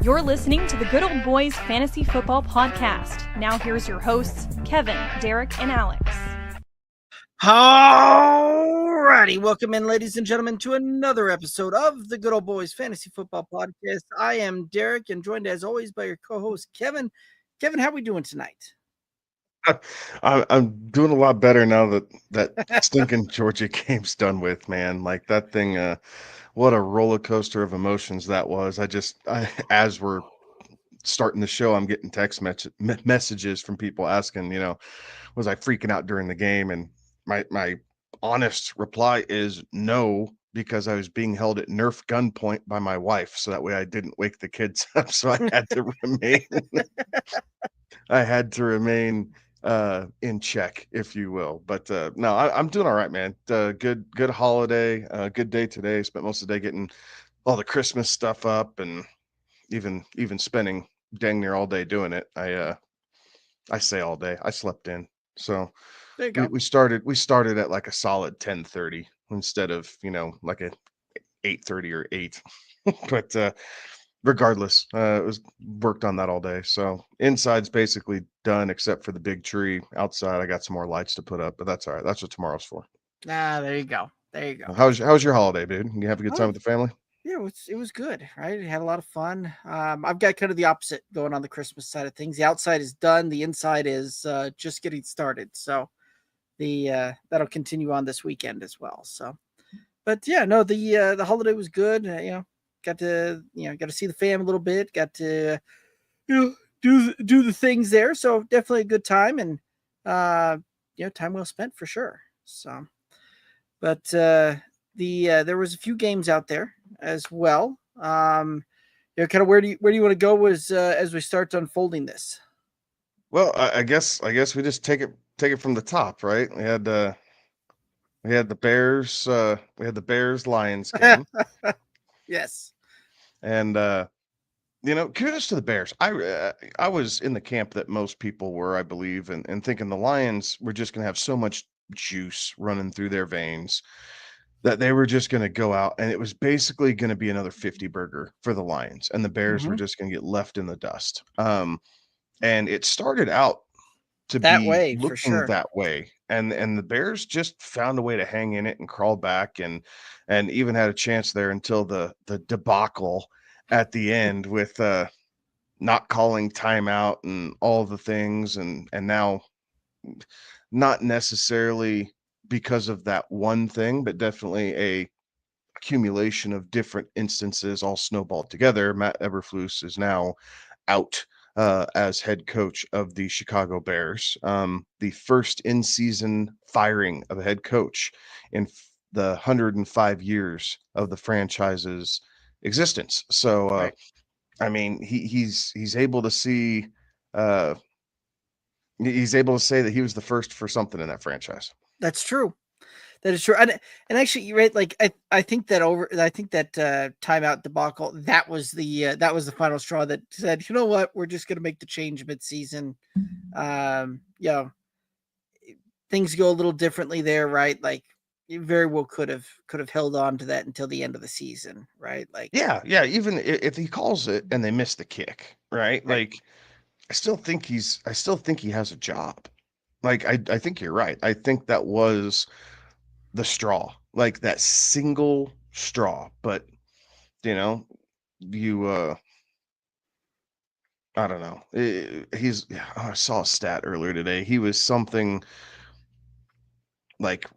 You're listening to the Good Old Boys Fantasy Football Podcast. Now here's your hosts, Kevin, Derek, and Alex. Alrighty, welcome in, ladies and gentlemen, to another episode of the Good Old Boys Fantasy Football Podcast. I am Derek, and joined as always by your co-host, Kevin. Kevin, how are we doing tonight? I'm doing a lot better now that stinking Georgia game's done with, man. Like that thing, what a roller coaster of emotions that was. As we're starting the show, I'm getting text messages from people asking, was I freaking out during the game? And my honest reply is no, because I was being held at Nerf gunpoint by my wife, so that way I didn't wake the kids up. So I had to remain in check, if you will. But no, I'm doing all right, man. Good holiday, good day today. Spent most of the day getting all the Christmas stuff up, and even spending dang near all day doing it. I say all day. I slept in. So There you go. we started at like a solid 10:30 instead of like a 8:30 or 8. But regardless, it was worked on that all day. So inside's basically done except for the big tree. Outside, I got some more lights to put up, but that's all right. That's what tomorrow's for. There you go. There you go. How's your holiday, dude? You have a good time with the family? Yeah, it was good, right? It had a lot of fun. I've got kind of the opposite going on the Christmas side of things. The outside is done. The inside is just getting started. So that'll continue on this weekend as well. So, but yeah, no, the holiday was good. Got to see the fam a little bit. Got to do the things there. So definitely a good time, and time well spent for sure. So, but there was a few games out there as well. Kind of where do you want to go as we start unfolding this? Well, I guess we just take it from the top, right? We had the Bears Lions game. Yes. And kudos to the Bears. I was in the camp that most people were, I believe, and thinking the Lions were just going to have so much juice running through their veins that they were just going to go out, and it was basically going to be another 50 burger for the Lions, and the Bears were just going to get left in the dust. And it started out to That be way, looking for sure. that way, and the Bears just found a way to hang in it and crawl back, and even had a chance there until the debacle at the end with not calling timeout and all the things, and now not necessarily because of that one thing, but definitely a accumulation of different instances all snowballed together. Matt Eberflus is now out as head coach of the Chicago Bears. The first in-season firing of a head coach in the 105 years of the franchise's existence. So, Right. I mean, he's able to see. He's able to say that he was the first for something in that franchise. That's true. That is true. And actually, you're right. Like I think that timeout debacle, that was the final straw that said, you know what, we're just going to make the change mid-season. Things go a little differently there, right? Like you very well could have held on to that until the end of the season, right? Like Yeah. Even if he calls it and they miss the kick, right? Like I still think he has a job. Like I think you're right. I think that was the straw, like that single straw. But you I don't know. I saw a stat earlier today. He was something like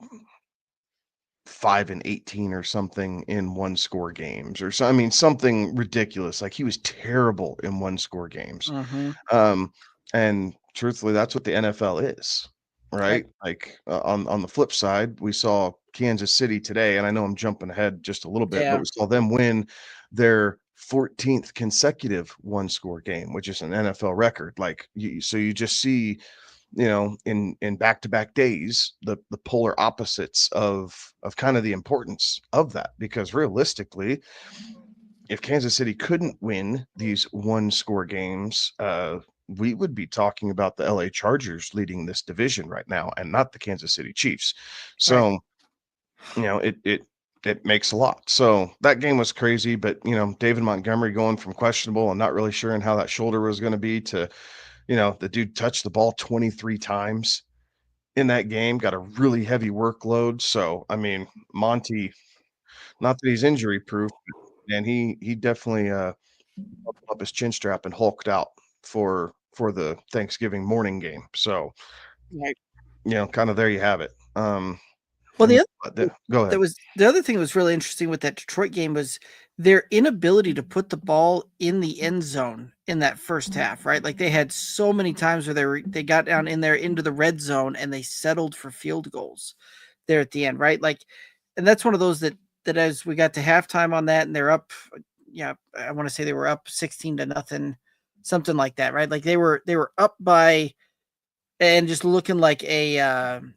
5-18 or something in one score games, or so. I mean, something ridiculous. Like he was terrible in one score games. And truthfully, that's what the NFL is, right? Like on the flip side, we saw Kansas City today, and I know I'm jumping ahead just a little bit, but we saw them win their 14th consecutive one-score game, which is an NFL record. Like so you just see, in back-to-back days, the polar opposites of kind of the importance of that, because realistically, if Kansas City couldn't win these one-score games, we would be talking about the LA Chargers leading this division right now and not the Kansas City Chiefs. So, it it makes a lot. So that game was crazy, but David Montgomery going from questionable and not really sure how that shoulder was going to be to, the dude touched the ball 23 times in that game, got a really heavy workload. So, I mean, Monty, not that he's injury proof, and he definitely buckled up his chin strap and hulked out for the Thanksgiving morning game. So, Right. kind of there you have it. Well, Go ahead. The other thing that was really interesting with that Detroit game was their inability to put the ball in the end zone in that first half, right? Like they had so many times where they got down in there into the red zone and they settled for field goals there at the end, right? Like, and that's one of those that as we got to halftime on that and they're up, I want to say they were up 16-0, something like that, right? Like they were up by, and just looking like looking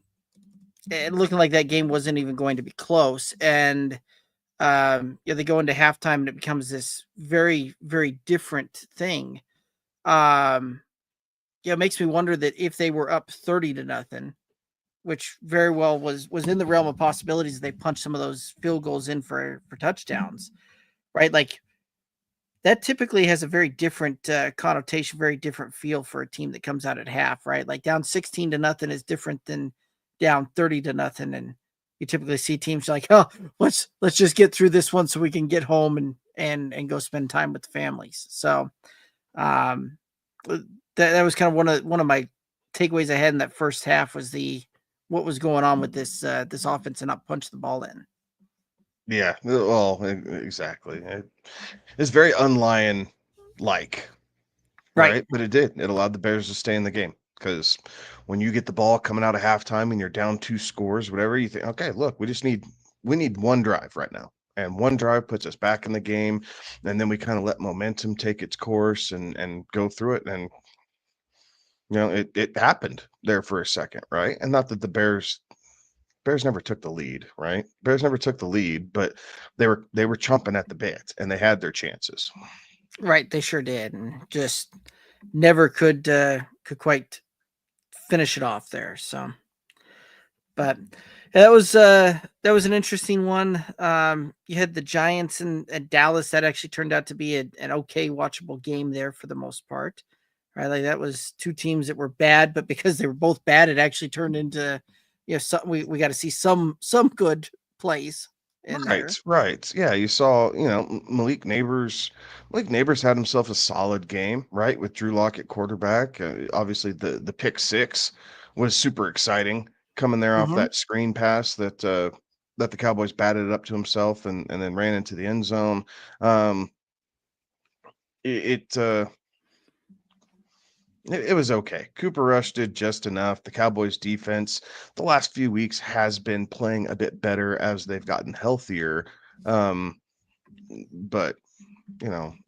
like that game wasn't even going to be close. And they go into halftime and it becomes this very, very different thing. It makes me wonder that if they were up 30-0, which very well was in the realm of possibilities, they punched some of those field goals in for touchdowns, right? Like that typically has a very different connotation, very different feel for a team that comes out at half, right? Like down 16-0 is different than down 30-0. And you typically see teams like, oh, let's just get through this one so we can get home and go spend time with the families. So that was kind of one of my takeaways I had in that first half was what was going on with this offense and not punch the ball in. Yeah, well, exactly. It's very unlion like, right? But it allowed the Bears to stay in the game, because when you get the ball coming out of halftime and you're down 2 scores, whatever, you think, okay, look, we need one drive right now. And one drive puts us back in the game, and then we kind of let momentum take its course and go through it. And it happened there for a second, right? And not that the Bears never took the lead, right? Bears never took the lead, but they were chomping at the bit and they had their chances. Right, they sure did, and just never could quite finish it off there. So, but that was an interesting one. You had the Giants and Dallas. That actually turned out to be an okay watchable game there for the most part, right? Like that was two teams that were bad, but because they were both bad, it actually turned into we got to see some good plays in there. Right. Yeah, you saw, Malik Neighbors. Malik Neighbors had himself a solid game, right? With Drew Lock at quarterback. Obviously, the pick six was super exciting, coming there off that screen pass that the Cowboys batted it up to himself and then ran into the end zone. It was okay. Cooper Rush did just enough. The Cowboys defense the last few weeks has been playing a bit better as they've gotten healthier. But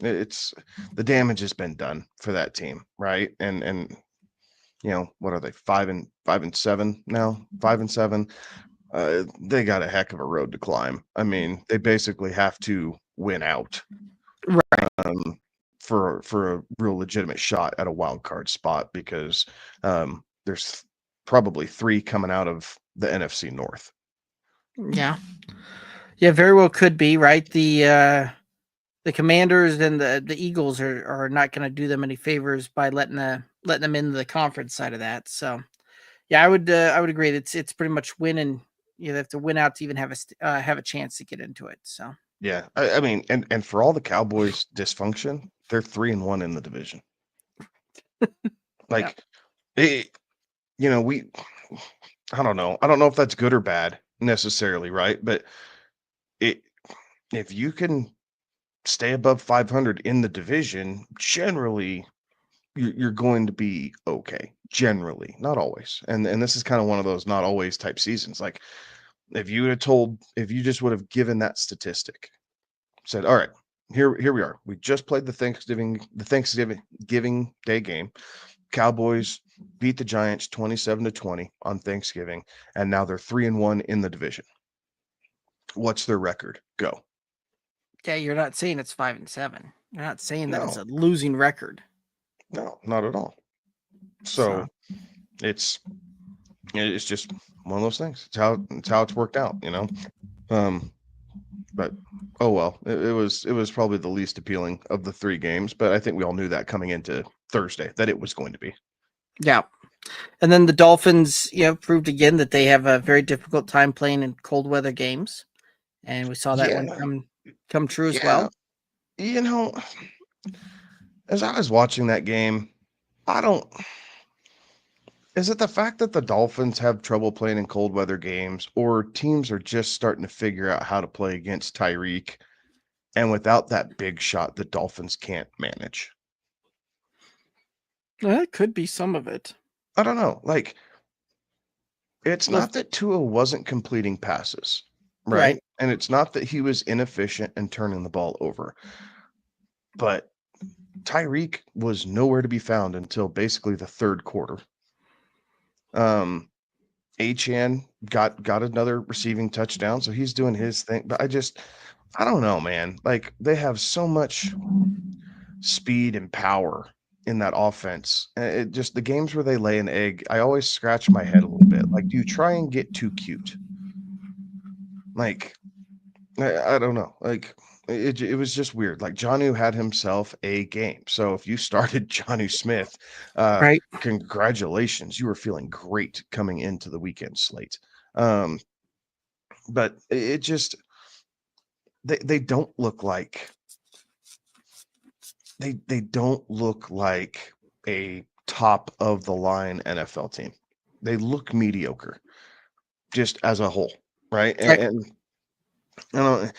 it's the damage has been done for that team, right? And what are they, 5-7 now? 5-7. They got a heck of a road to climb. I mean, they basically have to win out. Right. For a real legitimate shot at a wild card spot, because there's probably 3 coming out of the NFC North. Yeah, very well could be, right. The Commanders and the Eagles are not going to do them any favors by letting them into the conference side of that. So, yeah, I would agree. It's pretty much win, and you have to win out to even have a chance to get into it. So. Yeah, I mean, and for all the Cowboys' dysfunction, they're 3-1 in the division. Like, I don't know. I don't know if that's good or bad necessarily, right? But if you can stay above 500 in the division, generally you're going to be okay. Generally, not always. And this is kind of one of those not always type seasons. Like, if you just would have given that statistic, said, all right, here we are. We just played the Thanksgiving Day game. Cowboys beat the Giants 27-20 on Thanksgiving, and now they're 3-1 in the division. What's their record? Go. Yeah, you're not saying it's 5-7. You're not saying that it's No. a losing record. No, not at all. So it's just one of those things. It's how it's worked out, But oh well, it was probably the least appealing of the 3 games, but I think we all knew that coming into Thursday that it was going to be. Yeah. And then the Dolphins, proved again that they have a very difficult time playing in cold weather games. And we saw that one come true as well. You know, as I was watching that game, is it the fact that the Dolphins have trouble playing in cold weather games, or teams are just starting to figure out how to play against Tyreek, and without that big shot, the Dolphins can't manage? That could be some of it. I don't know. Like, it's not that Tua wasn't completing passes, right? And it's not that he was inefficient and turning the ball over. But Tyreek was nowhere to be found until basically the 3rd quarter. Achane got another receiving touchdown, so he's doing his thing. But I don't know, man. Like, they have so much speed and power in that offense. It just, the games where they lay an egg, I always scratch my head a little bit. Like, do you try and get too cute? Like, I don't know. Like, it was just weird. Like, Jonnu had himself a game. So if you started Jonnu Smith, congratulations. You were feeling great coming into the weekend slate. But it just, they don't look like they don't look like a top of the line NFL team. They look mediocre just as a whole, right? And you know,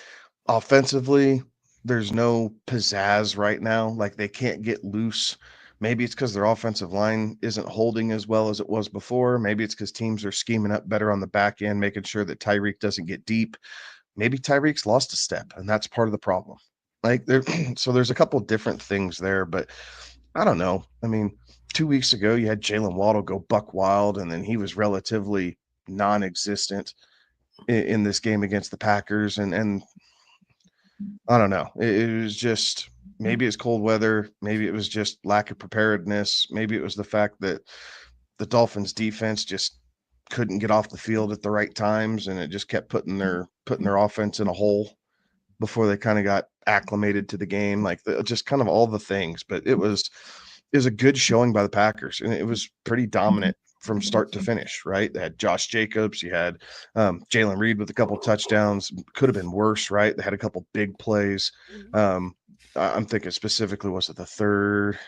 offensively, there's no pizzazz right now. Like, they can't get loose. Maybe it's because their offensive line isn't holding as well as it was before. Maybe it's because teams are scheming up better on the back end, making sure that Tyreek doesn't get deep. Maybe Tyreek's lost a step, and that's part of the problem. Like, so there's a couple different things there, but I don't know. I mean, 2 weeks ago, you had Jalen Waddle go buck wild, and then he was relatively non-existent in this game against the Packers, and I don't know. It was just, maybe it's cold weather. Maybe it was just lack of preparedness. Maybe it was the fact that the Dolphins defense just couldn't get off the field at the right times, and it just kept putting their offense in a hole before they kind of got acclimated to the game. Like, just kind of all the things. But it was a good showing by the Packers, and it was pretty dominant from start to finish, right? They had Josh Jacobs, you had Jalen Reed with a couple touchdowns. Could have been worse, right? They had a couple big plays. I'm thinking specifically, was it the third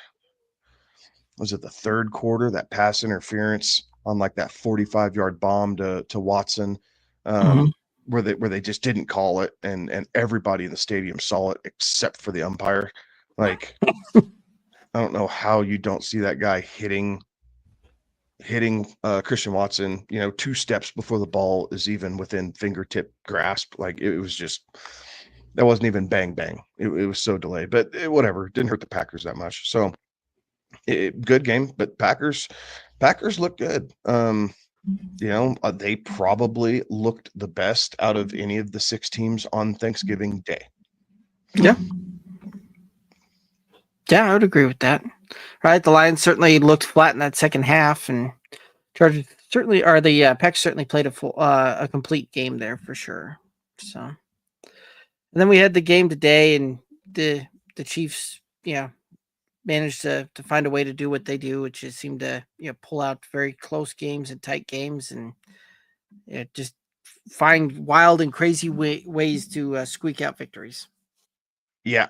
quarter, that pass interference on like that 45-yard bomb to Watson, where they just didn't call it, and everybody in the stadium saw it except for the umpire. Like, I don't know how you don't see that guy hitting Christian Watson, 2 steps before the ball is even within fingertip grasp. Like, it was just, that wasn't even bang bang. It was so delayed, but whatever. It didn't hurt the Packers that much. So good game, but Packers look good. They probably looked the best out of any of the 6 teams on Thanksgiving Day. Yeah, I would agree with that. Right, the Lions certainly looked flat in that second half, and Chargers certainly, or the Packers certainly played a complete game there for sure. So, and then we had the game today, and the Chiefs, managed to find a way to do what they do, which is seem to pull out very close games and tight games, and just find wild and crazy ways to squeak out victories. Yeah,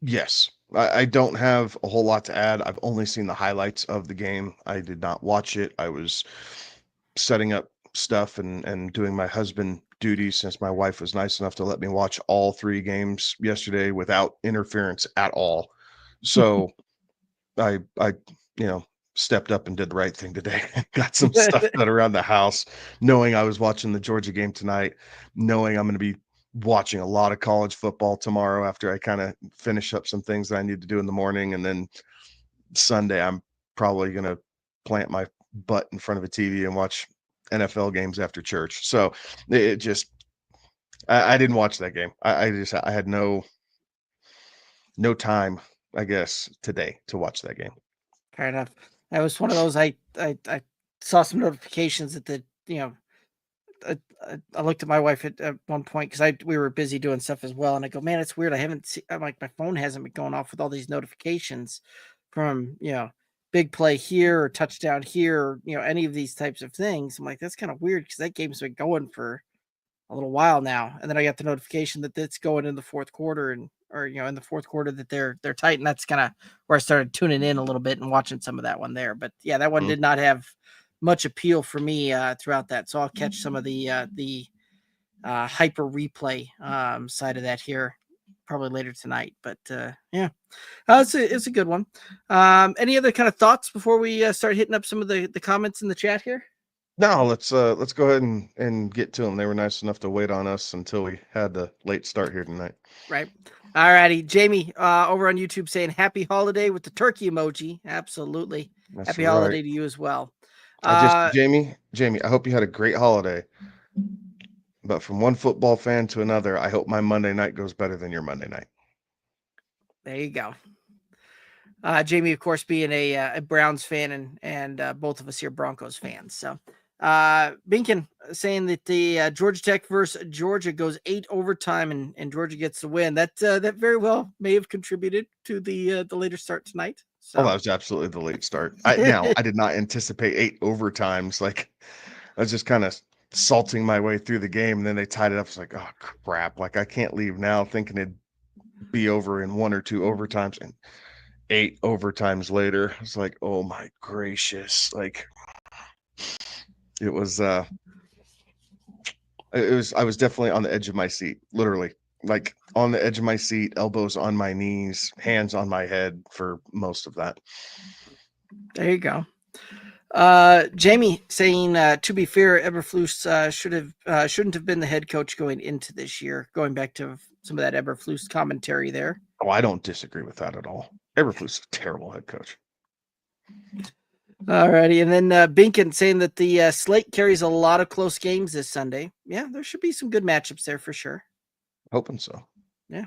Yes, I don't have a whole lot to add. I've only seen the highlights of the game. I did not watch it. I was setting up stuff and doing my husband duties, since my wife was nice enough to let me watch all 3 games yesterday without interference at all. So I stepped up and did the right thing today. Got some stuff done around the house, knowing I was watching the Georgia game tonight, knowing I'm going to be watching a lot of college football tomorrow after I kind of finish up some things that I need to do in the morning. And then Sunday, I'm probably going to plant my butt in front of a TV and watch NFL games after church. So it just, I didn't watch that game. I had no time, I guess, today to watch that game. Fair enough. That was one of those, I saw some notifications that the I looked at my wife at one point because we were busy doing stuff as well, and I go, man, it's weird. I haven't seen. I'm like, my phone hasn't been going off with all these notifications from big play here or touchdown here, or, any of these types of things. I'm like, that's kind of weird because that game's been going for a little while now, and then I got the notification that it's going in the fourth quarter, in the fourth quarter that they're tight, and that's kind of where I started tuning in a little bit and watching some of that one there. But yeah, that one did not have much appeal for me throughout that, so I'll catch some of the hyper replay side of that here probably later tonight. But it's a good one. Any other kind of thoughts before we start hitting up some of the comments in the chat here? No, let's go ahead and get to them. They were nice enough to wait on us until we had the late start here tonight. Right. All righty. Jamie over on YouTube saying happy holiday with the turkey emoji. Absolutely. That's happy right. holiday to you as well. Jamie, I hope you had a great holiday. But from one football fan to another, I hope my Monday night goes better than your Monday night. There you go. Jamie, of course, being a Browns fan, and both of us here Broncos fans. So Binkin saying that the Georgia Tech versus Georgia goes 8 overtime and Georgia gets the win. That very well may have contributed to the later start tonight. So. Oh, that was absolutely the late start. I did not anticipate 8 overtimes. Like, I was just kind of salting my way through the game, and then they tied it up. It's like, oh crap! Like, I can't leave now thinking it'd be over in 1 or 2 overtimes, and 8 overtimes later, it's like, oh my gracious! Like, it was. I was definitely on the edge of my seat, literally, like on the edge of my seat, elbows on my knees, hands on my head for most of that. There you go. Jamie saying, to be fair, Eberflus shouldn't have been the head coach going into this year. Going back to some of that Eberflus commentary there. Oh, I don't disagree with that at all. Eberflus is a terrible head coach. Alrighty, and then Binkin saying that the slate carries a lot of close games this Sunday. Yeah, there should be some good matchups there for sure. Hoping so. Yeah.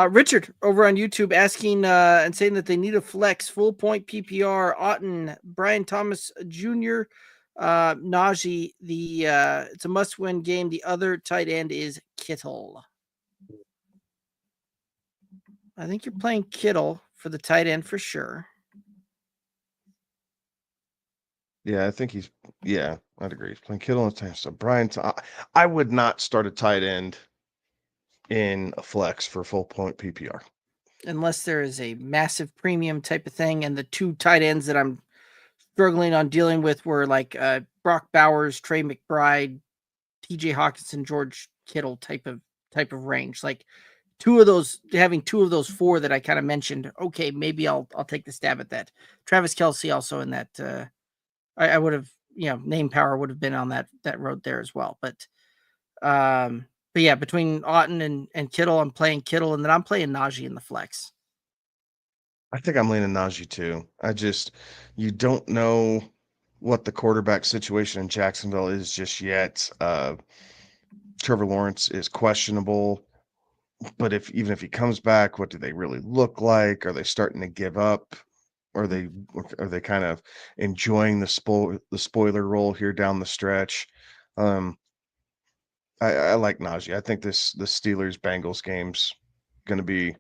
Richard over on YouTube asking and saying that they need a flex full point PPR. Otten, Brian Thomas Jr., Najee. It's a must win game. The other tight end is Kittle. I think you're playing Kittle for the tight end for sure. Yeah, I think I'd agree. He's playing Kittle and tight end. So Brian, I would not start a tight end in a flex for full point PPR. Unless there is a massive premium type of thing, and the 2 tight ends that I'm struggling on dealing with were like Brock Bowers, Trey McBride, TJ Hawkinson, George Kittle type of range. Like having 2 of those 4 that I kind of mentioned. Okay, maybe I'll take the stab at that. Travis Kelce also in that. I would have, name power would have been on that road there as well. But yeah, between Otten and Kittle, I'm playing Kittle, and then I'm playing Najee in the flex. I think I'm leaning Najee too. You don't know what the quarterback situation in Jacksonville is just yet. Trevor Lawrence is questionable, but even if he comes back, what do they really look like? Are they starting to give up? Are they kind of enjoying the spoiler role here down the stretch? I like Najee. I think the Steelers Bengals game's going to be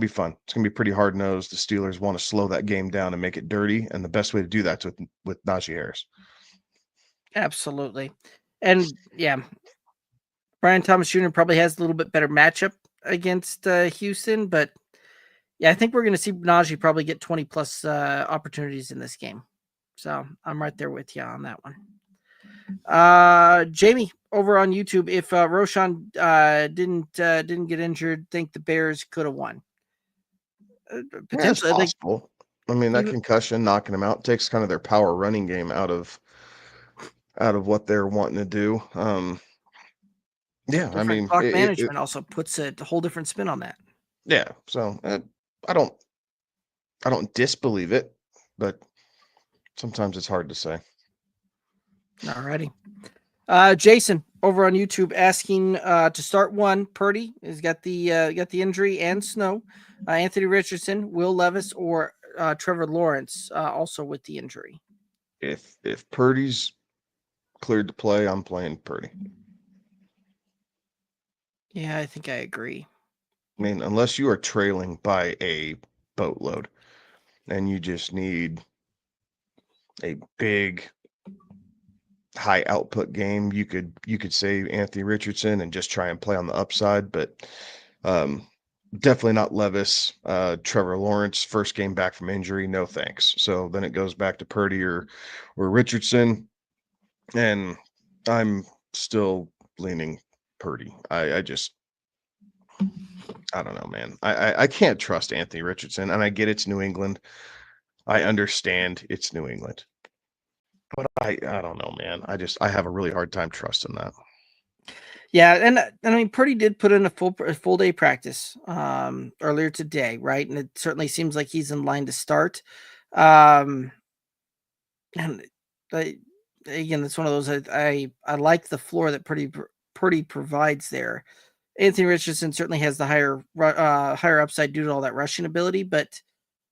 fun. It's going to be pretty hard nosed. The Steelers want to slow that game down and make it dirty, and the best way to do that's with Najee Harris. Absolutely, and yeah, Brian Thomas Jr. probably has a little bit better matchup against Houston, but yeah, I think we're going to see Najee probably get 20 plus opportunities in this game. So I'm right there with you on that one. Jamie over on YouTube, if Roshan didn't get injured, think the Bears could have won. Potentially, yeah, it's possible. I mean, that concussion knocking them out takes kind of their power running game out of what they're wanting to do. Yeah, I mean, clock management also puts a whole different spin on that. Yeah, so I don't disbelieve it, but sometimes it's hard to say. Alrighty. Jason over on YouTube asking to start one. Purdy has got the injury and Snow. Anthony Richardson, Will Levis, or Trevor Lawrence also with the injury. If Purdy's cleared to play, I'm playing Purdy. Yeah, I think I agree. I mean, unless you are trailing by a boatload and you just need a big high output game, you could say Anthony Richardson and just try and play on the upside, but definitely not Levis. Trevor Lawrence, first game back from injury, no thanks. So then it goes back to Purdy or Richardson, and I'm still leaning Purdy. I don't know, man. I can't trust Anthony Richardson, and I get it's New England. I understand it's New England. But I don't know, man. I have a really hard time trusting that. Yeah, and I mean, Purdy did put in a full day practice earlier today, right? And it certainly seems like he's in line to start. And again, it's one of those I like the floor that Purdy provides there. Anthony Richardson certainly has the higher upside due to all that rushing ability, but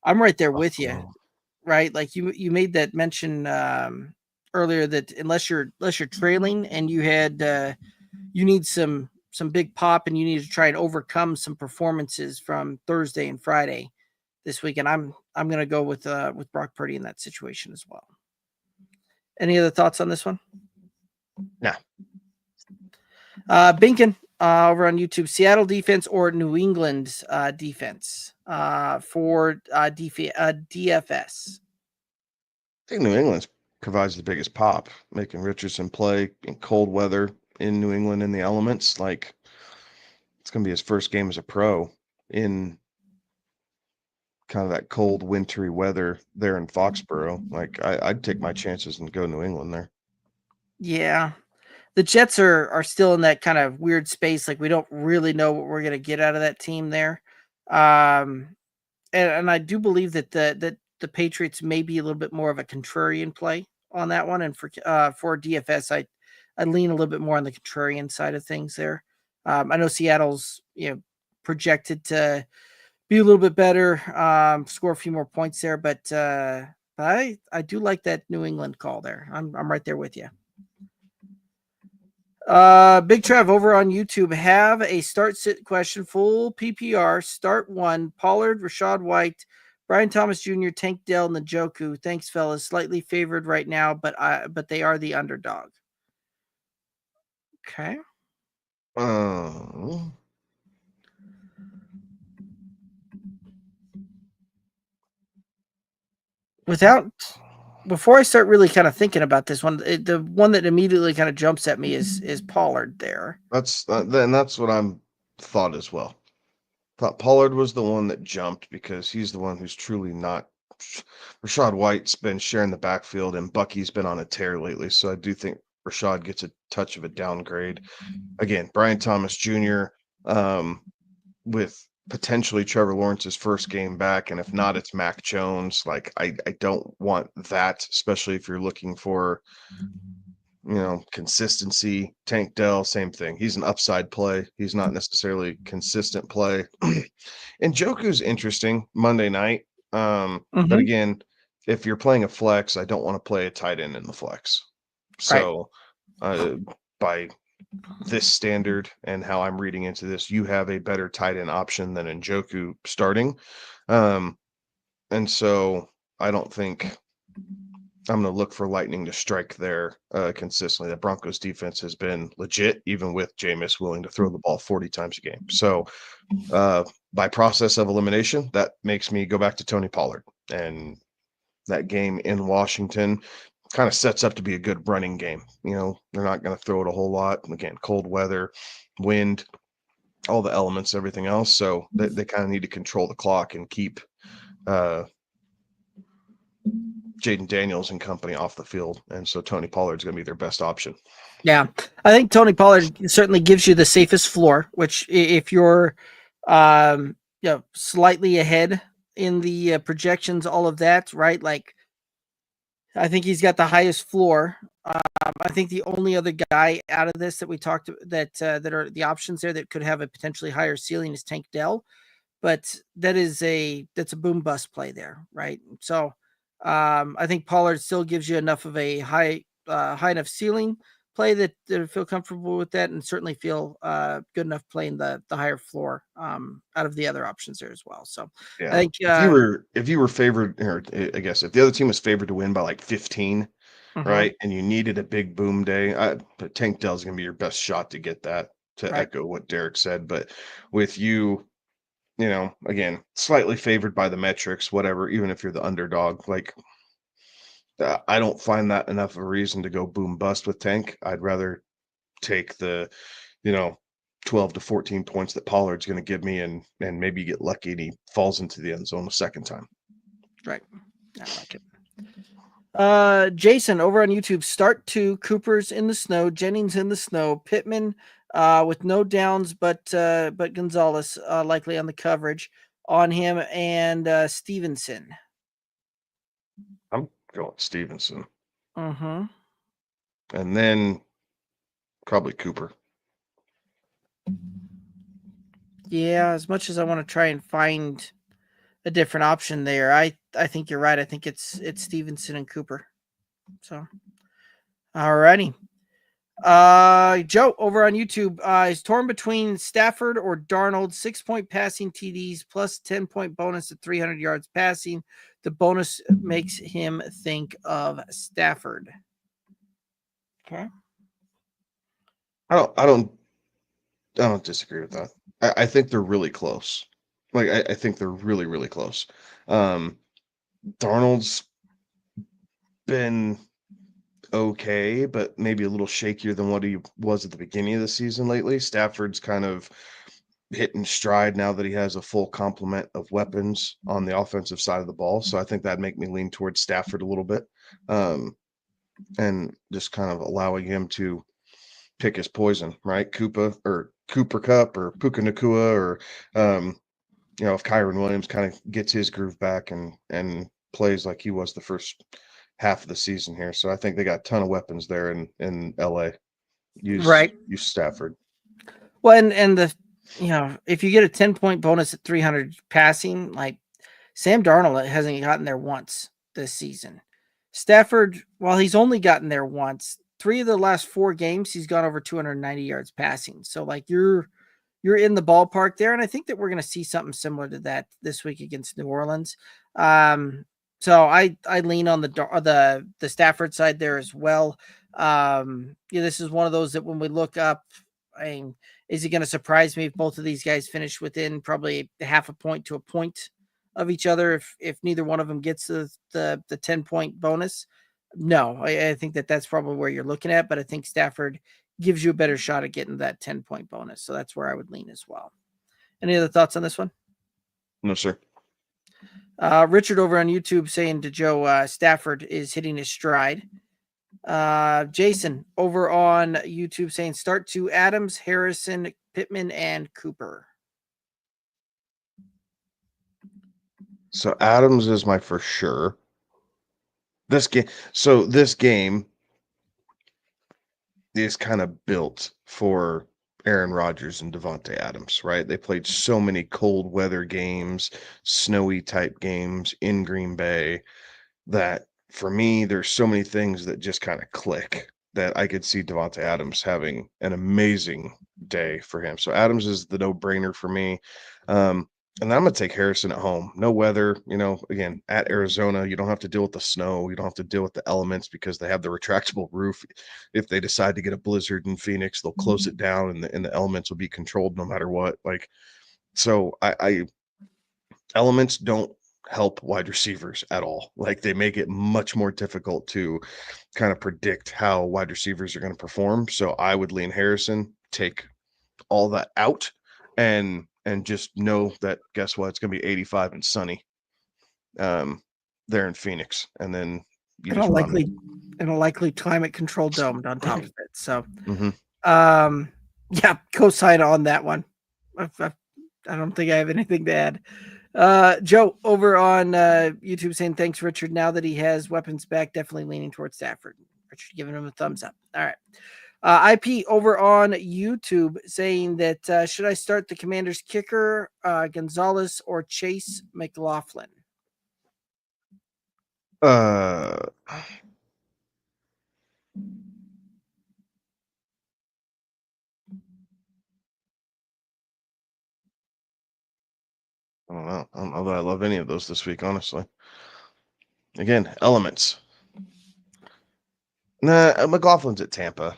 I'm right there with you, right? Like you made that mention earlier that unless you're trailing and you had you need some big pop and you need to try and overcome some performances from Thursday and Friday this week, and I'm going to go with Brock Purdy in that situation as well. Any other thoughts on this one? No. Binkin over on YouTube, Seattle defense or New England defense for DFS? I think New England provides the biggest pop, making Richardson play in cold weather in New England in the elements. Like, it's going to be his first game as a pro in kind of that cold, wintry weather there in Foxborough. Like, I'd take my chances and go New England there. Yeah. The Jets are still in that kind of weird space. Like, we don't really know what we're going to get out of that team there. And I do believe that the Patriots may be a little bit more of a contrarian play on that one. And for DFS, I lean a little bit more on the contrarian side of things there. I know Seattle's projected to be a little bit better, score a few more points there, but I do like that New England call there. I'm right there with you. Big Trev over on YouTube, have a start sit question, full PPR, start one, Pollard, Rachaad White, Brian Thomas Jr., Tank Dell, Njoku. Thanks, fellas. Slightly favored right now, but they are the underdog. Okay. Before I start really kind of thinking about this one, the one that immediately kind of jumps at me is Pollard there. That's what I'm thought as well. Thought Pollard was the one that jumped because he's the one who's truly not. Rachaad White's been sharing the backfield and Bucky's been on a tear lately, so I do think Rachaad gets a touch of a downgrade. Again, Brian Thomas Jr. With potentially Trevor Lawrence's first game back, and if not, it's Mac Jones. Like, I don't want that, especially if you're looking for consistency. Tank Dell, same thing. He's an upside play. He's not necessarily consistent play. And Njoku's interesting Monday night. But again, if you're playing a flex, I don't want to play a tight end in the flex. So by this standard and how I'm reading into this, you have a better tight end option than Njoku starting. And so I don't think I'm going to look for lightning to strike there consistently. The Broncos defense has been legit, even with Jameis willing to throw the ball 40 times a game. So by process of elimination, that makes me go back to Tony Pollard. And that game in Washington kind of sets up to be a good running game. They're not going to throw it a whole lot. Again, cold weather, wind, all the elements, everything else. So they kind of need to control the clock and keep Jaden Daniels and company off the field. And so Tony Pollard's going to be their best option. Yeah. I think Tony Pollard certainly gives you the safest floor, which if you're slightly ahead in the projections, all of that, right? Like, I think he's got the highest floor. I think the only other guy out of this that we talked that are the options there that could have a potentially higher ceiling is Tank Dell, but that's a boom bust play there, right? So I think Pollard still gives you enough of a high high enough ceiling play that they feel comfortable with that, and certainly feel good enough playing the higher floor out of the other options there as well. So Yeah. I think If you were favored, or I guess if the other team was favored to win by like 15, right, and you needed a big boom day, but Tank Dell's gonna be your best shot to get that. To Right. echo what Derek said, but with you, again, slightly favored by the metrics, whatever, even if you're the underdog, like I don't find that enough of a reason to go boom bust with Tank. I'd rather take the, you know, 12 to 14 points that Pollard's going to give me and maybe get lucky and he falls into the end zone a second time. Right. I like it. Jason over on YouTube, start 2, Cooper's in the snow, Jennings in the snow, Pittman with no downs, but Gonzalez likely on the coverage on him, and Stevenson. I'm going Stevenson. Mm-hmm. And then probably Cooper. Yeah, as much as I want to try and find a different option there, I think you're right. I think it's Stevenson and Cooper. So, alrighty. Joe over on YouTube is torn between Stafford or Darnold. 6-point passing TDs plus 10-point bonus at 300 yards passing. The bonus makes him think of Stafford. Okay. I don't disagree with that. I think they're really close. Like I think they're really, really close. Darnold's been okay, but maybe a little shakier than what he was at the beginning of the season lately. Stafford's kind of hitting stride now that he has a full complement of weapons on the offensive side of the ball. So I think that'd make me lean towards Stafford a little bit. And just kind of allowing him to pick his poison, right? Cooper Cup or Puka Nakua or if Kyron Williams kind of gets his groove back and plays like he was the first half of the season here. So I think they got a ton of weapons there in LA. Use Stafford. Well, and the if you get a 10-point bonus at 300 passing, like Sam Darnold hasn't gotten there once this season. Stafford, while he's only gotten there once, 3 of the last 4 games he's gone over 290 yards passing. So like you're in the ballpark there, and I think that we're going to see something similar to that this week against New Orleans. So I lean on the Stafford side there as well. This is one of those that when we look up, is it going to surprise me if both of these guys finish within probably half a point to a point of each other if neither one of them gets the 10-point bonus? No, I think that's probably where you're looking at, but I think Stafford gives you a better shot at getting that 10-point bonus. So that's where I would lean as well. Any other thoughts on this one? No, sir. Richard over on YouTube saying to Joe, Stafford is hitting his stride. Jason over on YouTube saying start 2 Adams, Harrison, Pittman, and Cooper. So Adams is my for sure. This game is kind of built for Aaron Rodgers and Devontae Adams, right? They played so many cold weather games, snowy type games in Green Bay that for me, there's so many things that just kind of click that I could see Devontae Adams having an amazing day for him. So Adams is the no-brainer for me. And I'm going to take Harrison at home. No weather, again, at Arizona, you don't have to deal with the snow. You don't have to deal with the elements because they have the retractable roof. If they decide to get a blizzard in Phoenix, they'll close it down and the elements will be controlled no matter what. So elements don't help wide receivers at all. Like they make it much more difficult to kind of predict how wide receivers are going to perform. So I would lean Harrison, take all that out and just know that guess what? It's going to be 85 and sunny there in Phoenix. And then you just in a likely climate controlled dome on top of it. So, co-sign on that one. I don't think I have anything to add. Joe over on YouTube saying thanks, Richard. Now that he has weapons back, definitely leaning towards Stafford. Richard giving him a thumbs up. All right. IP over on YouTube saying that should I start the Commanders kicker, Gonzalez or Chase McLaughlin? I don't know. I don't know that I love any of those this week, honestly. Again, elements. Nah, McLaughlin's at Tampa.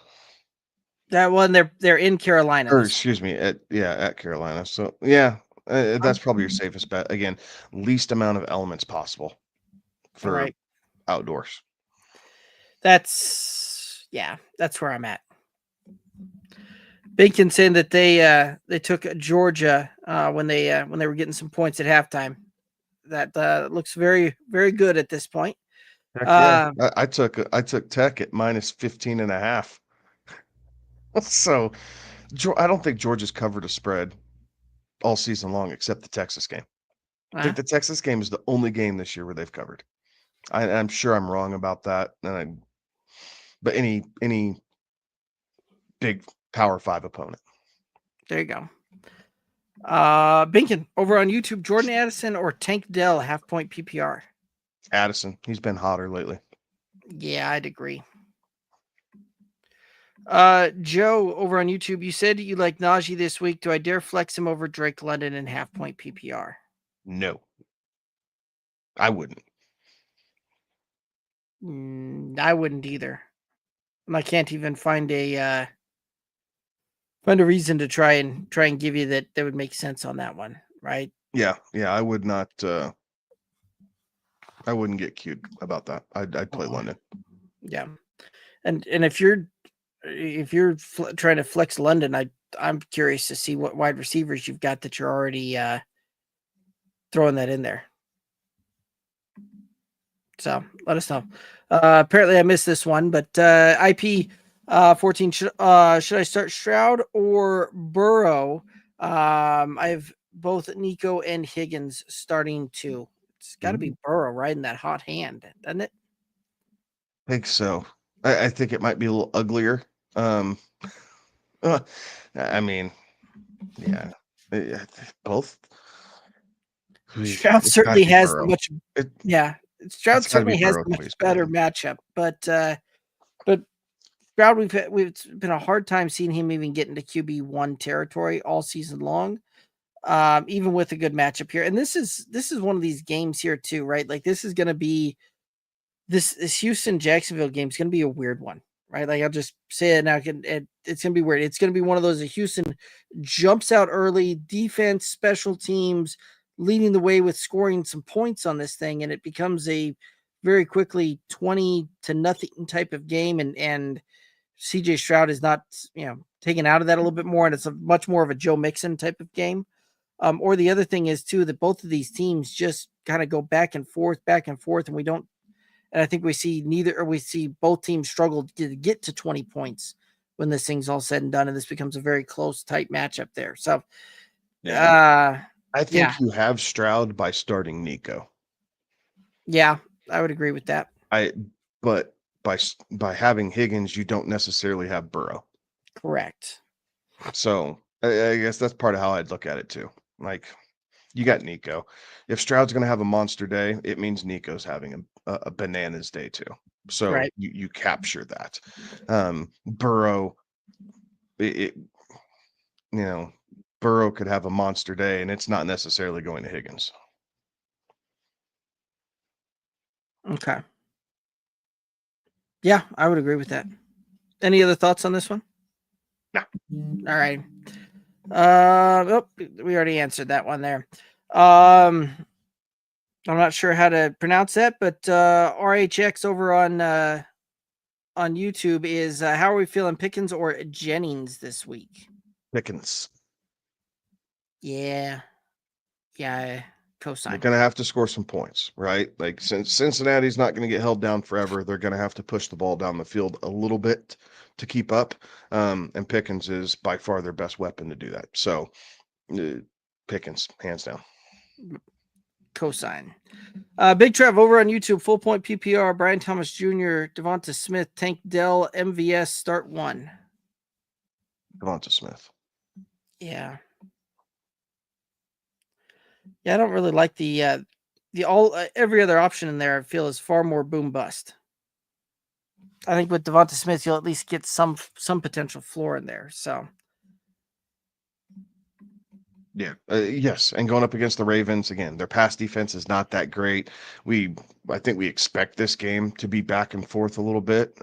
That one, they're in Carolina. Or excuse me, at Carolina. So yeah, that's probably your safest bet. Again, least amount of elements possible for outdoors. That's where I'm at. Bacon saying that they took Georgia when they were getting some points at halftime. That looks very, very good at this point. Heck yeah. I took Tech at minus 15.5. So I don't think Georgia's covered a spread all season long except the Texas game. I think the Texas game is the only game this year where they've covered. I'm sure I'm wrong about that. But any big Power 5 opponent. There you go. Binkin over on YouTube, Jordan Addison or Tank Dell, half-point PPR. Addison, he's been hotter lately. Yeah, I'd agree. Joe over on YouTube, you said you like Najee this week. Do I dare flex him over Drake London in half-point PPR? No, I wouldn't. I wouldn't either. I can't even find a reason to try and give you that would make sense on that one, right? Yeah, I would not. I wouldn't get cute about that. I'd play London. Yeah, and if you're trying to flex London, I'm curious to see what wide receivers you've got that you're already throwing that in there. So let us know. Apparently I missed this one, but IP 14. Should I start Stroud or Burrow? I have both Nico and Higgins starting too. It's got to be Burrow riding that hot hand, doesn't it? I think so. I think it might be a little uglier. I mean, yeah, both. Stroud certainly has much. Stroud certainly has a much better matchup, but Stroud, it's been a hard time seeing him even get into QB1 territory all season long, even with a good matchup here. And this is one of these games here too, right? Like this is going to be this Houston Jacksonville game is going to be a weird one, right? Like I'll just say it now. It's going to be weird. It's going to be one of those that Houston jumps out early, defense, special teams leading the way with scoring some points on this thing, and it becomes a very quickly 20-0 type of game, and CJ Stroud is not, taken out of that a little bit more, and it's a much more of a Joe Mixon type of game. Or the other thing is too that both of these teams just kind of go back and forth, and we don't. And I think we see both teams struggle to get to 20 points when this thing's all said and done, and this becomes a very close, tight matchup there. So, I think you have Stroud by starting Nico. Yeah, I would agree with that. But by having Higgins, you don't necessarily have Burrow. Correct. So I guess that's part of how I'd look at it too. Like you got Nico. If Stroud's going to have a monster day, it means Nico's having a bananas day too. So you capture that. Burrow, Burrow could have a monster day, and it's not necessarily going to Higgins. Okay. Yeah, I would agree with that. Any other thoughts on this one? No. All right. We already answered that one there. I'm not sure how to pronounce that, but RHX over on YouTube is how are we feeling, Pickens or Jennings this week? Pickens. Yeah. Co-sign. They're going to have to score some points, right? Like since Cincinnati's not going to get held down forever, they're going to have to push the ball down the field a little bit to keep up. And Pickens is by far their best weapon to do that. So Pickens, hands down. Co-sign. Big Trev over on YouTube, full point PPR, Brian Thomas Jr., Devonta Smith, Tank Dell, MVS, start one. Devonta Smith. Yeah, I don't really like the every other option in there. I feel is far more boom bust. I think with Devonta Smith, you'll at least get some potential floor in there. So Yeah. Yes. And going up against the Ravens again, their pass defense is not that great. I think we expect this game to be back and forth a little bit.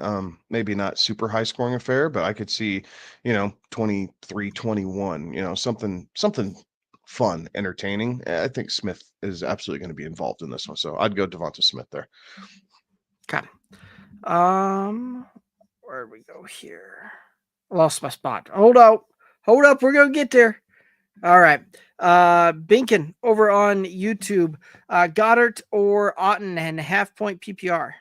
Maybe not super high scoring affair, but I could see, 23-21, something fun, entertaining. I think Smith is absolutely going to be involved in this one. So I'd go Devonta Smith there. Okay. Where do we go here? Lost my spot. Hold up. We're going to get there. All right. Binkin over on YouTube, Goddard or Otten and half-point PPR.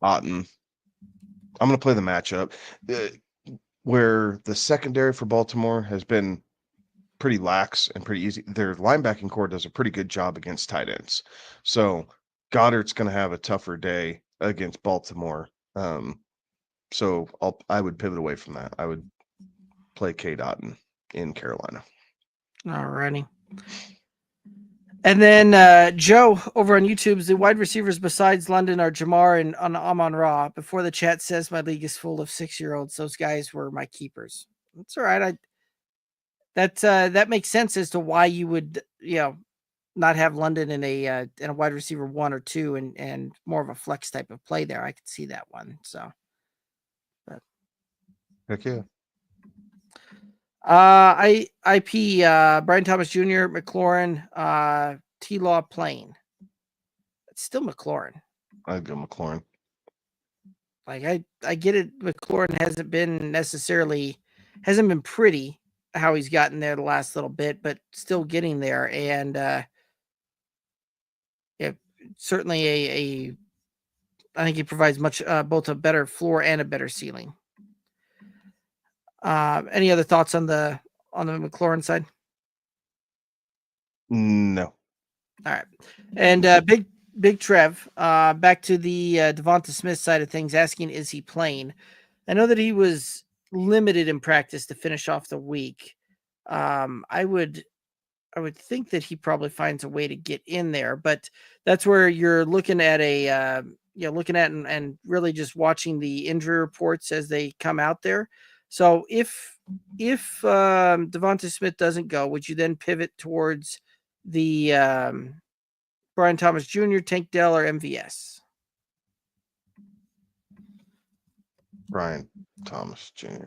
Otten. I'm going to play the matchup where the secondary for Baltimore has been pretty lax and pretty easy. Their linebacking core does a pretty good job against tight ends. So Goddard's going to have a tougher day against Baltimore. So I would pivot away from that. I would play Cade Otton in Carolina. All righty. And then Joe over on YouTube's the wide receivers besides London are Jamar and Amon-Ra. Before the chat says my league is full of 6-year-olds. Those guys were my keepers. That's all right. That makes sense as to why you would not have London in a wide receiver 1 or 2 and more of a flex type of play there. I could see that one. So, but heck yeah. IP Brian Thomas Jr., McLaurin, T-Law Plain. It's still McLaurin. I'd go McLaurin. Like I get it. McLaurin hasn't been pretty how he's gotten there the last little bit, but still getting there. And certainly I think he provides much both a better floor and a better ceiling. Any other thoughts on the McLaurin side? No. All right. And Big Trev, back to the Devonta Smith side of things, asking, is he playing? I know that he was limited in practice to finish off the week. I would think that he probably finds a way to get in there, but that's where you're looking at and really just watching the injury reports as they come out there. So if Devonta Smith doesn't go, would you then pivot towards the Brian Thomas Jr., Tank Dell, or MVS? Brian Thomas Jr.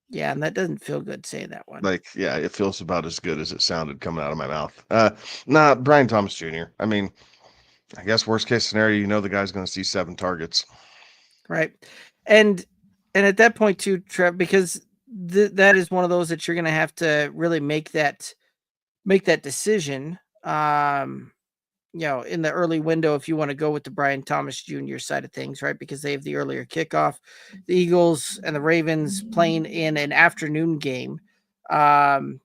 Yeah, and that doesn't feel good saying that one. Like, yeah, it feels about as good as it sounded coming out of my mouth. Brian Thomas Jr. I mean, I guess worst case scenario, the guy's going to see 7 targets. Right. And at that point too, Trev, because that is one of those that you're going to have to really make that decision. In the early window, if you want to go with the Brian Thomas Jr. side of things, right? Because they have the earlier kickoff, the Eagles and the Ravens playing in an afternoon game. So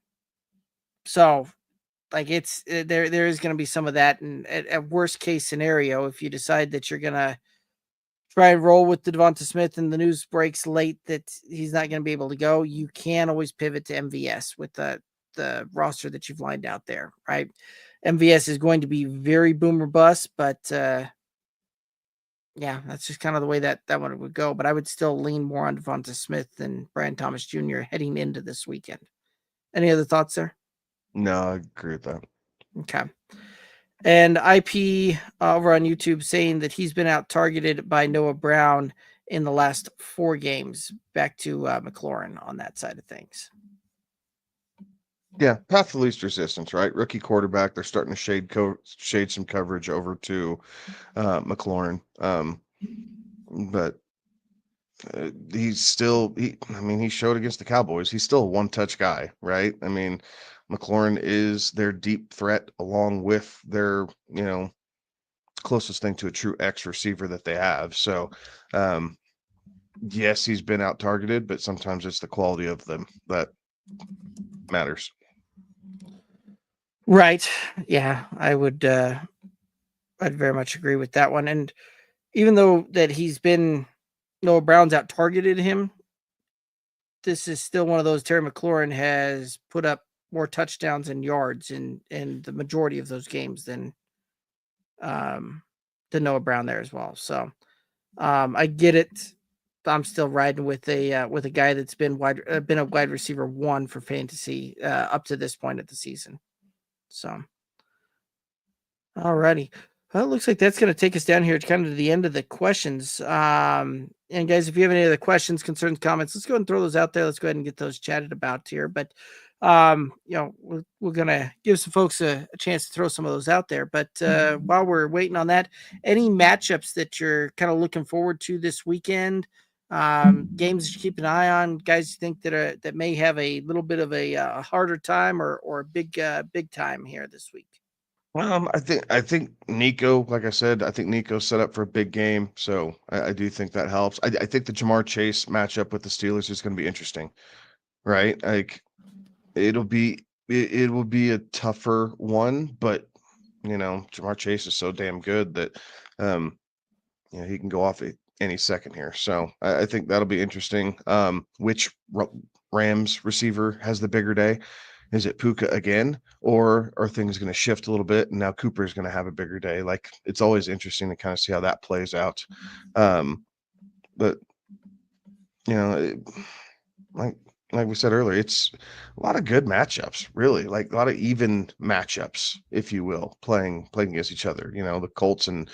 like there is going to be some of that. And at worst case scenario, if you decide that you're going to try and roll with the Devonta Smith and the news breaks late that he's not going to be able to go, you can always pivot to MVS with the roster that you've lined out there, right? MVS is going to be very boomer bust, but that's just kind of the way that one would go. But I would still lean more on Devonta Smith than Brian Thomas Jr. heading into this weekend. Any other thoughts there? No, I agree with that. Okay. And IP over on YouTube saying that he's been out targeted by Noah Brown in the last 4 games. Back to McLaurin on that side of things. Yeah, path to least resistance, right? Rookie quarterback. They're starting to shade some coverage over to McLaurin. But he showed against the Cowboys. He's still a one-touch guy, right? I mean, McLaurin is their deep threat along with their, closest thing to a true X receiver that they have. So, yes, he's been out targeted, but sometimes it's the quality of them that matters. Right. Yeah, I would I'd very much agree with that one. And even though that Noah Brown's out targeted him, this is still one of those. Terry McLaurin has put up more touchdowns and yards in the majority of those games than Noah Brown there as well. So I get it. I'm still riding with a guy that's been a wide receiver 1 for fantasy up to this point of the season. So, alrighty. Well, it looks like that's going to take us down here to kind of the end of the questions. And guys, if you have any other questions, concerns, comments, let's go and throw those out there. Let's go ahead and get those chatted about here. But we're going to give some folks a chance to throw some of those out there. But while we're waiting on that, any matchups that you're kind of looking forward to this weekend, games that you keep an eye on, guys you think that may have a little bit of a harder time or a big time here this week? I think Nico, like I said, I think Nico's set up for a big game, so I do think that helps. I think the Jamar Chase matchup with the Steelers is going to be interesting, right? Like it will be a tougher one, but Jamar Chase is so damn good that he can go off any second here. So I think that'll be interesting. Which Rams receiver has the bigger day? Is it Puka again, or are things going to shift a little bit? And now Cooper is going to have a bigger day. Like it's always interesting to kind of see how that plays out. But like we said earlier, it's a lot of good matchups, really, like a lot of even matchups, if you will, playing against each other. The Colts and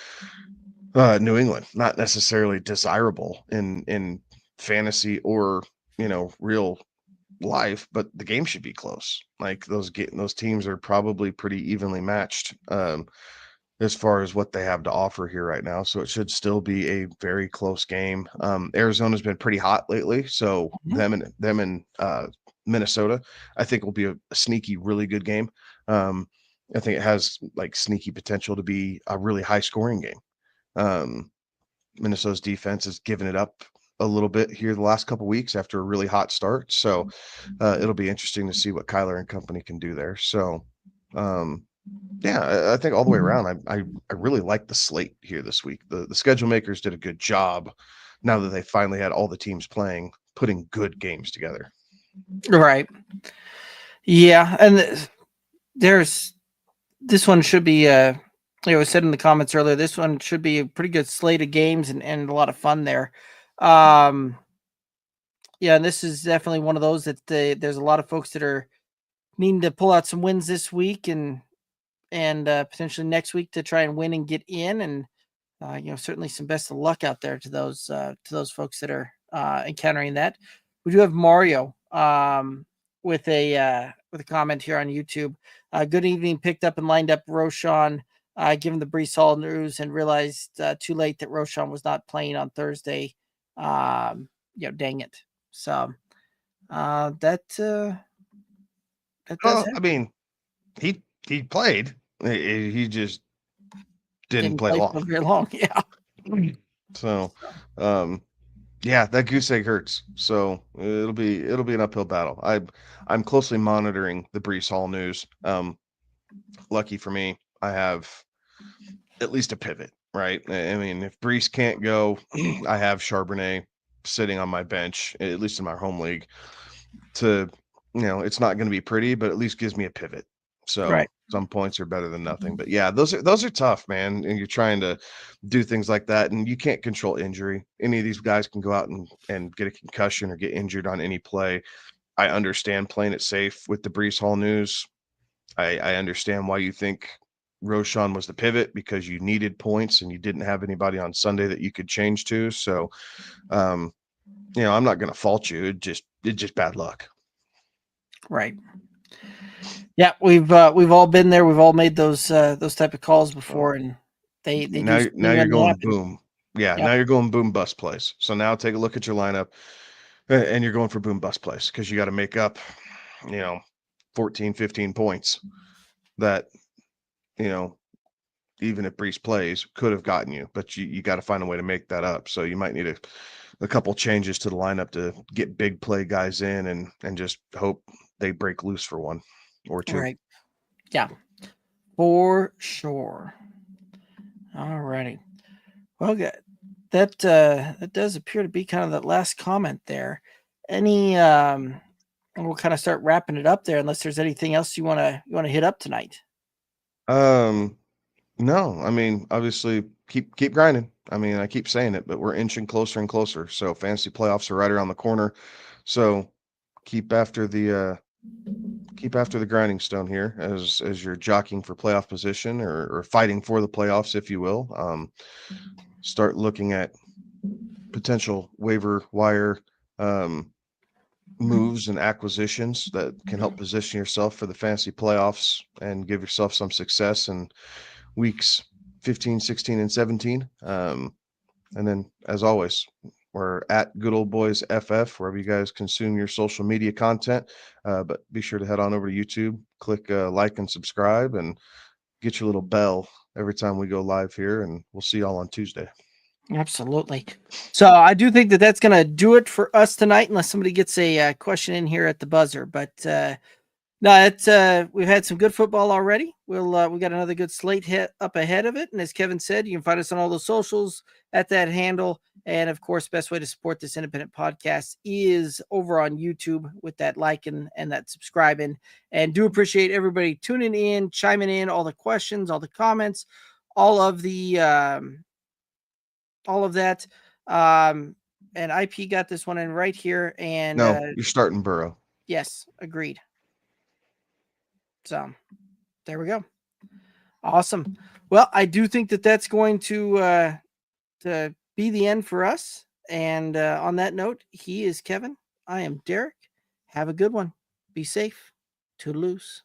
New England, not necessarily desirable in fantasy or real life, but the game should be close. Like those teams are probably pretty evenly matched as far as what they have to offer here right now. So it should still be a very close game. Arizona's been pretty hot lately, so them and Minnesota, I think will be a sneaky, really good game. I think it has like sneaky potential to be a really high scoring game. Minnesota's defense has given it up a little bit here the last couple weeks after a really hot start. So it'll be interesting to see what Kyler and company can do there. So I think all the way around, I really like the slate here this week. The schedule makers did a good job now that they finally had all the teams putting good games together. Right. Yeah. And this one should be, it was said in the comments earlier, this one should be a pretty good slate of games and a lot of fun there. And this is definitely one of those that there's a lot of folks that are needing to pull out some wins this week and potentially next week to try and win and get in. And certainly some best of luck out there to those folks that are encountering that. We do have Mario with a comment here on YouTube. Good evening. Picked up and lined up Roshan, given the Breece Hall news, and realized too late that Roshan was not playing on Thursday. Dang it. So that does happen. I mean, he played. He just didn't play long. Very long. Yeah. So, that goose egg hurts. So it'll be an uphill battle. I'm closely monitoring the Breece Hall news. Lucky for me, I have at least a pivot, right? I mean, if Breece can't go, I have Charbonnet sitting on my bench, at least in my home league. It's not going to be pretty, but at least gives me a pivot. So right. Some points are better than nothing. But yeah, those are tough, man. And you're trying to do things like that, and you can't control injury. Any of these guys can go out and get a concussion or get injured on any play. I understand playing it safe with the Breece Hall news. I understand why you think Roshan was the pivot, because you needed points and you didn't have anybody on Sunday that you could change to. So, I'm not going to fault you. It's just bad luck. Right. Yeah, we've all been there. We've all made those type of calls before, and they now you're going boom. Yeah, yep. Now you're going boom bust plays. So now take a look at your lineup, and you're going for boom bust plays because you got to make up, 14, 15 points that, even if Breece plays, could have gotten you, but you got to find a way to make that up. So you might need a couple changes to the lineup to get big play guys in and just hope they break loose for one or two. Right. Yeah, for sure. All righty. Well, that does appear to be kind of that last comment there. Any we'll kind of start wrapping it up there, unless there's anything else you want to hit up tonight. No, I mean, obviously keep grinding. I mean, I keep saying it, but we're inching closer and closer. So fantasy playoffs are right around the corner. So keep after the grinding stone here as you're jockeying for playoff position or fighting for the playoffs, if you will. Start looking at potential waiver wire moves and acquisitions that can help position yourself for the fantasy playoffs and give yourself some success in weeks 15, 16, and 17. And then, as always, we're at Good Old Boys FF, wherever you guys consume your social media content. But be sure to head on over to YouTube, click like and subscribe, and get your little bell every time we go live here. And we'll see y'all on Tuesday. Absolutely. So I do think that that's going to do it for us tonight, unless somebody gets a question in here at the buzzer. But no, it's we've had some good football already. We got another good slate hit up ahead of it. And as Kevin said, you can find us on all the socials at that handle. And of course, best way to support this independent podcast is over on YouTube with that like and that subscribing. And do appreciate everybody tuning in, chiming in, all the questions, all the comments, all of that. And IP got this one in right here. And no, you're starting Burrow. Yes, agreed. So there we go. Awesome. Well, I do think that that's going to be the end for us. And on that note, he is Kevin. I am Derek. Have a good one. Be safe. Toodaloos.